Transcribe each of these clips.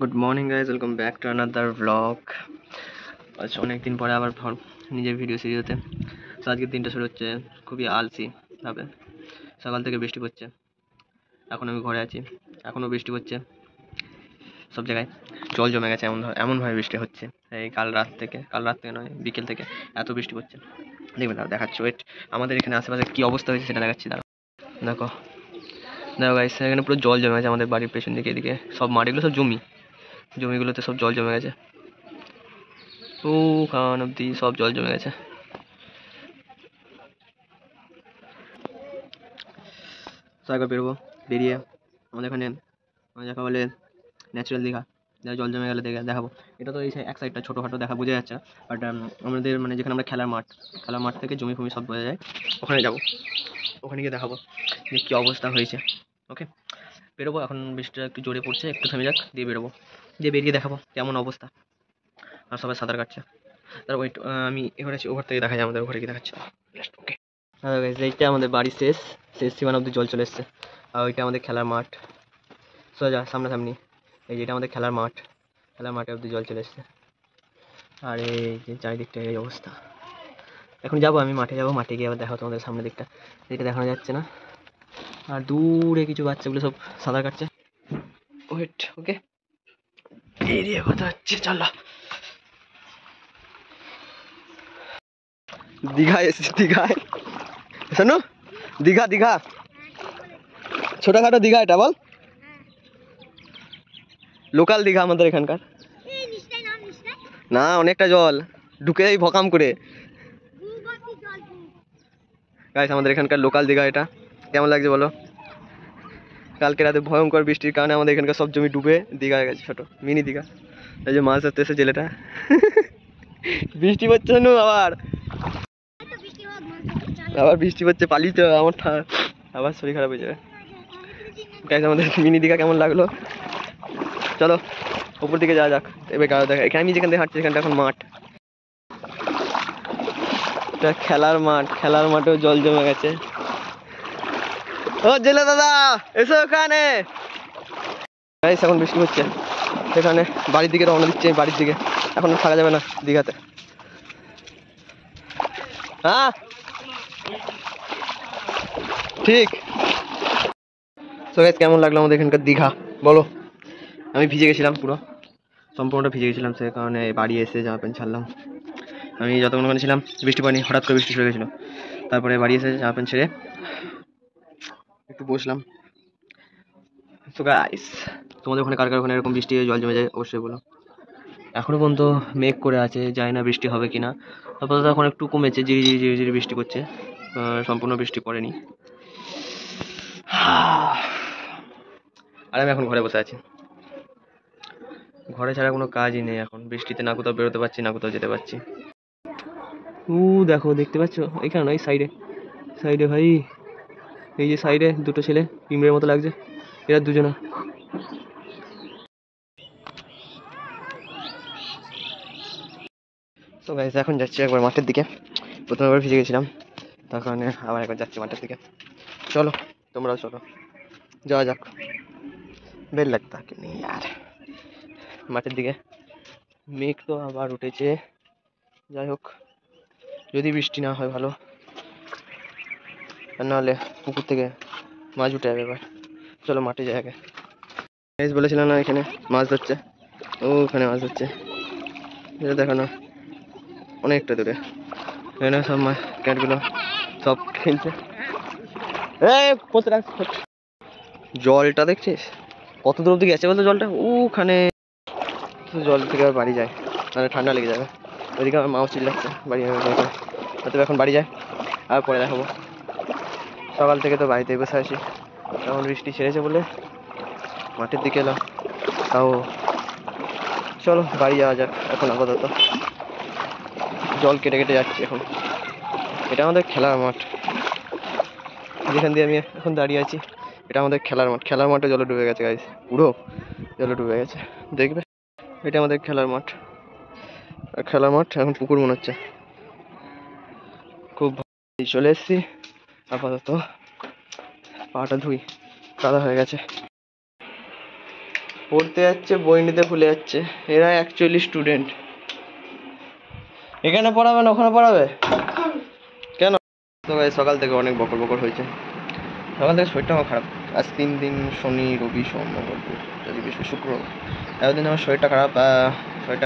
Good morning guys, welcome back to another blog. আজ অনেকদিন পরে আবার নিজের ভিডিও সিরিজ হতে। তো আজকের দিনটা শুরু হচ্ছে খুবই আলসি ভাবে। সকাল থেকে বৃষ্টি পড়ছে, এখন আমি ঘরে আছি, এখনও বৃষ্টি পড়ছে। সব জায়গায় জল জমে গেছে, এমনভাবে বৃষ্টি হচ্ছে। এই কাল রাত থেকে নয়, বিকেল থেকে এত বৃষ্টি পড়ছে। দেখবেন দাঁড়া দেখাচ্ছি, ওয়েট। আমাদের এখানে আশেপাশে কী অবস্থা হয়েছে সেটা দেখাচ্ছি, দাঁড়া। দেখো দেখো গাইস, এখানে পুরো জল জমে গেছে আমাদের বাড়ির পেছন দিকে। এদিকে সব মাঠ, এগুলো সব জমিগুলোতে সব জল জমে গেছে। ওখান অব্দি সব জল জমে গেছে। একবার বেরোবো, বেরিয়ে আমাদের এখানে দেখা বলে ন্যাচারাল দীঘা, যা জল জমে গেলে দেখাবো। এটা তো এই এক সাইডটা ছোটোখাটো দেখা বোঝা যাচ্ছে না, বাট আমাদের মানে যেখানে আমরা খেলার মাঠ থেকে জমি ফমি সব বোঝা যায়, ওখানে যাবো, ওখানে গিয়ে দেখাবো যে কী অবস্থা হয়েছে। ওকে, বেরোবো এখন। বৃষ্টিটা একটু জোরে পড়ছে, একটু থেমে যাক, দিয়ে বেরোবো, দিয়ে বেরিয়ে দেখাবো কেমন অবস্থা। আর সবাই সাঁতার কাটছে। তার ওয়েট, আমি এখানে আছি, ওভার থেকে দেখা যায় আমাদের ওখানে কি দেখাচ্ছে। ওকে, এইটা আমাদের বাড়ি শেষ সীমানা অব্দি জল চলে এসছে। আর ওইটা আমাদের খেলার মাঠ, সোজা সামনাসামনি। এই যেটা আমাদের খেলার মাঠে অব্দি জল চলে এসছে। আর এই যে চারিদিকটা এই অবস্থা। এখন যাবো, আমি মাঠে যাবো, মাঠে গিয়ে আবার দেখো তোমাদের সামনের দিকটা, যেটা দেখানো যাচ্ছে না। আর দূরে কিছু বাচ্চাগুলো সব সাঁতার কাটছে। ওয়েট, ওকে, এরিয়া কথা হচ্ছে, চলো। দীঘায় এসেছি, দীঘায় শোনো, দীঘা ছোটখাটো দীঘা, এটা বল লোকাল দীঘা আমাদের এখানকার। না, অনেকটা জল ঢুকে যাই ভকাম করে। গাইস, আমাদের এখানকার লোকাল দীঘা এটা। কেমন লাগছে বলো? কালকে রাতে ভয়ঙ্কর বৃষ্টির কারণে আমাদের এখানকার সব জমি ডুবে দীঘা হয়ে গেছে, ছোট মিনি দীঘা। এই যে মাছ ধরতে এসে জেলেটা, বৃষ্টি পড়ছে না, আবার বৃষ্টি পড়ছে, পালিয়ে তো আমার আবার শরীর খারাপ হয়ে যাবে। গাইস, আমাদের মিনি দীঘা কেমন লাগলো? চলো উপর দিকে যাওয়া যাক। এবার গাড়ি দেখা, এখানে আমি যেখান থেকে হাঁটছি সেখানটা এখন মাঠ, খেলার মাঠেও জল জমে গেছে। ও জেলে দাদা, এসো এখানে। গাইস, এখন বৃষ্টি হচ্ছে, সেখানে বাড়ির দিকে রওনা দিচ্ছে। বাড়ির দিকে এখন থাকা যাবে না দীঘাতে। হ্যাঁ ঠিক। তো গাইস, কেমন লাগলো আমাদের এখানকার দীঘা বলো? আমি ভিজে গেছিলাম, পুরো সম্পূর্ণটা ভিজে গেছিলাম, সে কারণে বাড়ি এসে জামা প্যান্ট ছাড়লাম। আমি যতক্ষণ ওখানে ছিলাম বৃষ্টি পড়েনি, হঠাৎ করে বৃষ্টি শুরু গেছিলো। তারপরে বাড়ি এসে জামা প্যান্ট ছেড়ে একটু বসলাম। তো গাইস, তোমাদের ওখানে কার ওখানে এরকম বৃষ্টি জল জমে যায় অবশ্যই বলো। এখনো পর্যন্ত মেঘ করে আছে, জানি না বৃষ্টি হবে কিনা। আপাতত এখন একটু কমেছে, ঝিরি বৃষ্টি করছে, সম্পূর্ণ বৃষ্টি পড়েনি। আর আমি এখন ঘরে বসে আছি, ঘরে ছাড়া কোনো কাজই নেই এখন। বৃষ্টিতে না কোথাও বেরোতে পারছি, না কোথাও যেতে পারছি। দেখো, দেখতে পাচ্ছ এখানে নয়, সাইডে ভাই, এই যে সাইডে দুটো ছেলে পিমড়ের মতো লাগছে, এরা দুজনা। তো গাইস, এখন যাচ্ছি একবার মাঠের দিকে। প্রথমে একবার ভিজে গেছিলাম, তার কারণে আবার একবার যাচ্ছি মাঠের দিকে। চলো তোমরাও চলো, যাওয়া যাক। বেল লাগতা কি নেই আর মাঠের দিকে। মেঘ তো আবার উঠেছে, যাই হোক, যদি বৃষ্টি না হয় ভালো, আর নাহলে পুকুর থেকে মাছ উঠে যাবে। এবার চলো মাঠে যাই আগে। গাইস, বলেছিলাম না এখানে মাছ ধরছে, ওখানে মাছ ধরছে, এটা দেখো না, অনেকটা দূরে। এখানে সব মাছ ক্যাটগুলো সব খেলছে। জলটা দেখছিস কত দূর অব্দি গেছে বলতো জলটা? ওখানে জল থেকে আবার বাড়ি যায়, মানে ঠান্ডা লেগে যাবে। ওইদিকে আমার মাও চিল্লাচ্ছে বাড়ি যাবে, এখন বাড়ি যায়, আর পরে দেখাবো। সকাল থেকে তো বাড়িতেই বসে আছি, এখন বৃষ্টি ছেড়েছে বলে মাঠের দিকে এলাম। তাও চলো বাড়ি যাওয়া যাক এখন। আপাতত জল কেটে কেটে যাচ্ছে এখন। এটা আমাদের খেলার মাঠ, যেখান দিয়ে আমি এখন দাঁড়িয়ে আছি, এটা আমাদের খেলার মাঠ। খেলার মাঠে জলে ডুবে গেছে গাইস, পুরো জলে ডুবে গেছে, দেখবে। এটা আমাদের খেলার মাঠ, এখন পুকুর মনে হচ্ছে। খুব চলে এসছি, আপাতত পাটা ধুই, কাদা হয়ে গেছে। পড়তে যাচ্ছে, বই নিতে ভুলে যাচ্ছে। এরা অ্যাকচুয়ালি স্টুডেন্ট। এখানে পড়াবে না ওখানে পড়াবে কেন? তো ভাই সকাল থেকে অনেক বকর বকর হয়েছে। সকাল থেকে শরীরটা আমার খারাপ। আজ 3 দিন, শনি রবি সোম মঙ্গল বুধ যদি বৃহস্পতি শুক্র, এতদিন আমার শরীরটা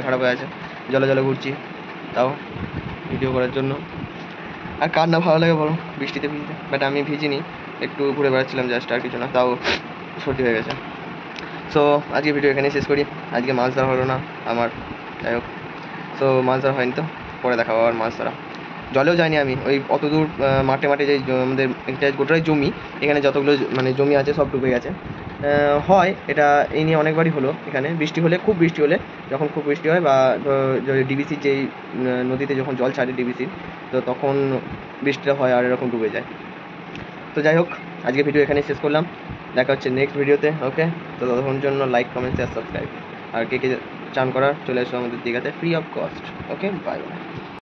খারাপ হয়ে আছে। জলে জলে ঘুরছি তাও ভিডিও করার জন্য। আর কার না ভালো লাগে বলো বৃষ্টিতে ভিজতে, বাট আমি ভিজিনি, একটু ঘুরে বেড়াচ্ছিলাম জাস্ট, আর কিছু না, তাও সর্দি হয়ে গেছে। সো আজকে ভিডিও এখানেই শেষ করি। আজকে মাছ ধরা হলো না আমার, যাই হোক। সো মাছ ধরা হয়নি, তো পরে দেখাবো আবার মাছ ধরা। জলেও যাইনি আমি, ওই অত দূর মাঠে যে আমাদের একটা গোটাই জমি, এখানে যতগুলো মানে জমি আছে সব ডুবে গেছে। হয় এটা, এই নিয়ে অনেকবারই হলো। এখানে বৃষ্টি হলে, খুব বৃষ্টি হলে, যখন খুব বৃষ্টি হয় বা ডিবিসির যেই নদীতে যখন জল ছাড়ে ডিবিসির, তো তখন বৃষ্টিটা হয় আর এরকম ডুবে যায়। তো যাই হোক, আজকে ভিডিও এখানেই শেষ করলাম। দেখা হচ্ছে নেক্সট ভিডিওতে। ওকে, তো ততক্ষণের জন্য লাইক কমেন্ট শেয়ার সাবস্ক্রাইব। আর কে কে চান করার চলে এসো আমাদের দীঘাতে, free of cost. Okay, bye bye.